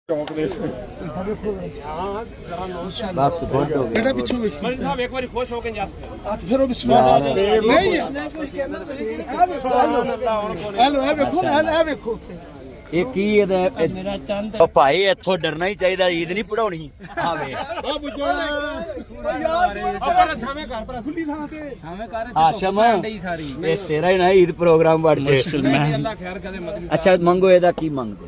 बस गुड हो गया बेटा पिछू मलिक साहब एक बार खुश हो के जा हाथ फेरो बिस्मिल्लाह नहीं हेलो है देखो ਇਹ ਕੀ ਇਹਦਾ ਉਹ ਭਾਈ ਇੱਥੋਂ ਡਰਨਾ ਹੀ ਚਾਹੀਦਾ ਈਦ ਨਹੀਂ ਪੜਾਉਣੀ ਆਵੇ ਆਸ਼ਮ ਇਹ ਤੇਰਾ ਹੀ ਨਾ ਈਦ ਪ੍ਰੋਗਰਾਮ ਬਣ ਜੇ ਅੱਛਾ ਮੰਗੋ ਇਹਦਾ ਕੀ ਮੰਗਦੇ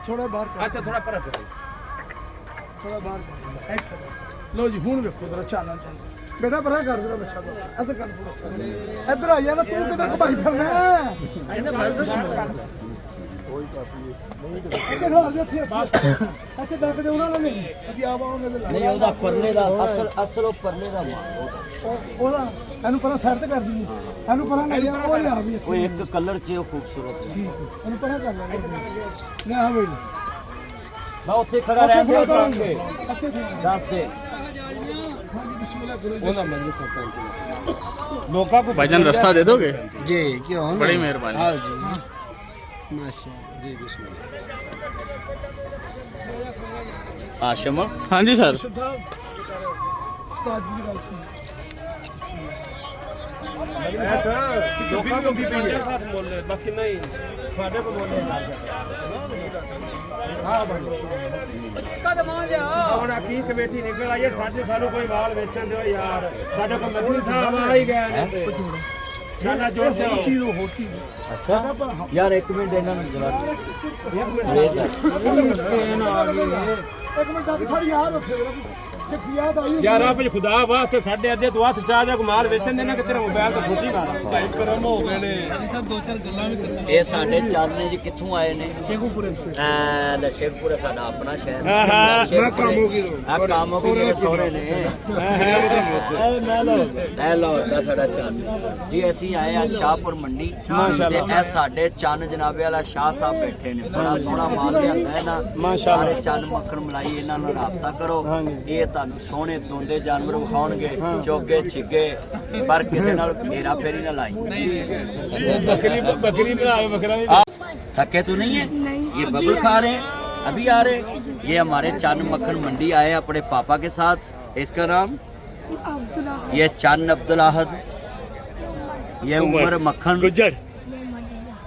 थोड़ा बाहर अच्छा थोड़ा पर थोड़ा बाहर लो जी हूं देखो जरा चाला बेटा बड़ा कर जरा बच्चा को इधर कर इधर आ जा ना तू किधर घुमाई फिरना इन्हें भाई तो सुन कोई काफी इधर आ जा फिर बस अच्छा दक दे ਉਹਨਾਂ ਨੇ ਅਸੀਂ ਆਵਾਂਗੇ ਨਹੀਂ ਉਹਦਾ ਪਰਲੇ ਦਾ ਅਸਲ ਉਹ ਪਰਲੇ ਦਾ ਉਹਦਾ ਇਹਨੂੰ ਪਰਾਂ ਸਾਈਡ ਤੇ ਕਰ ਦੀ ਇਹਨੂੰ ਪਰਾਂ ਲੈ ਜਾ ਉਹ ਲਿਆ ਵੀ ਉਹ ਇੱਕ ਕਲਰ 'ਚ ਉਹ ਖੂਬਸੂਰਤ ਹੈ ਇਹਨੂੰ ਪਰਾਂ ਕਰ ਲੈ ਲੈ ਆ ਬਈ ਮੈਂ ਉੱਥੇ ਖੜਾ ਰਹਿ ਗਿਆ ਕਰਾਂਗੇ ਦੱਸ ਦੇ मौका को भाईजान रास्ता दे दोगे जी क्यों बड़ी मेहरबानी हाँ जी माशाल्लाह जी बिस्मिल्लाह आशम हाँ जी सर बाकी नहीं थोड़े को बोलने हाँ भाई ਹੁਣ ਕੀ ਕਮੇਟੀ ਨਿਕਲ ਆਈ ਹੈ ਸਾਡੇ ਸਾਨੂੰ ਕੋਈ ਮਾਲ ਵੇਚਣ ਦਿਓ ਯਾਰ ਸਾਡੇ ਕੋਲ ਮਦਨੀ ਸਾਹਿਬ ਆ ਹੀ ਗਏ ਨੇ ਸਾਡਾ ਜੋੜ ਦਿਓ ਚੀਜ਼ ਹੋਤੀ ਅੱਛਾ ਯਾਰ ਇੱਕ ਮਿੰਟ ਇਹਨਾਂ ਨੂੰ ਜਰਾ ਇੱਕ ਮਿੰਟ ਸਾਡੀ ਯਾਦ ਰੱਖਿਓ ਸ਼ਖਸੀਅਤ ਆਈ ਯਾਰ ਆਪ ਖੁਦਾ ਵਾਸਤੇ ਸਾਡੇ ਅੱਧੇ ਤੋਂ ਹੱਥ ਚਾਹ ਜਾ ਮਾਲ ਵੇਚਣ ਦੇ ਨਾ ਕਿ ਤੇਰਾ ਮੋਬਾਈਲ ਤਾਂ ਛੋਟੀ ਮਾਰ ਭਾਈ ਕਰਮ ਹੋ ਗਏ ਨੇ ਅਸੀਂ ਦੋ ਚਾਰ ਗੱਲਾਂ ਵੀ ਕਰਨੀਆਂ ਇਹ ਸਾਡੇ ਚਾਰਨੇ ਜੀ ਕਿੱਥੋਂ ਆਏ ਨੇ ਸ਼ੇਖੂਪੁਰੇ ਸ਼ੇਖਪੁਰਾ ਸਾਡਾ ਆਪਣਾ ਸ਼ਹਿਰ ਮੈਂ ਕੰਮ ਹੋ ਗਈ ਆ ਕੰਮ ਹੋ ਗਏ ਸੋਹਰੇ ਨੇ ਇਹ ਲੋ ਦਾ ਸਾਡਾ ਚੰਨ ਜੀ ਅਸੀਂ ਆਏ ਆ ਸ਼ਾਹਪੁਰ ਮੰਡੀ ਮਾਸ਼ਾਅੱਲਾ ਇਹ ਸਾਡੇ ਚੰਨ ਜਨਾਬੇ ਵਾਲਾ ਸ਼ਾਹ ਸਾਹਿਬ ਬੈਠੇ ਨੇ ਬੜਾ ਸੋਹਣਾ ਮਾਲ ਲਿਆਂਦਾ ਹੈ ਨਾ ਸਾਰੇ ਚੰਨ ਮੱਖਣ ਮਲਾਈ ਇਹਨਾਂ ਨਾਲ ਰਾਬਤਾ ਕਰੋ ਇਹ ਤਾਂ ਸੋਹਣੇ ਦੋਂਦੇ ਜਾਨਵਰ ਵਿਖਾਉਣਗੇ ਚੋਗੇ ਛਿੱਗੇ ਪਰ ਕਿਸੇ ਨਾਲ ਫੇਰਾ ਫੇਰੀ ਨਾ ਲਾਈ बकरी बनाए बकरा थके तो नहीं है ये बबल खा रहे हैं अभी आ रहे ये हमारे चन्न मक्खन मंडी आए अपने पापा के साथ इसका नाम ये चन्न अब्दुल अहद ये उमर मक्खन गुज्जर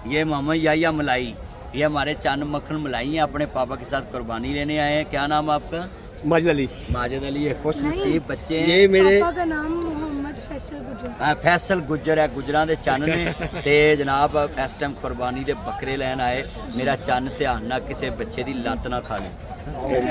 ये मोहम्मद याया मलाई ये हमारे चन्न मक्खन मलाई हैं अपने पापा के साथ कुर्बानी लेने आए हैं क्या नाम आपका माजिद अली माजिद अली ये खुश नसीब बच्चे हैं ये मेरे पापा का नाम मोहम्मद फैसल गुजर फैसल गुजर है गुजरां दे चन्न ने ते जनाब इस टाइम कुर्बानी दे बकरे लैन आए मेरा चन्न ध्यान ना किसी बच्चे दी लत्त ना खा ले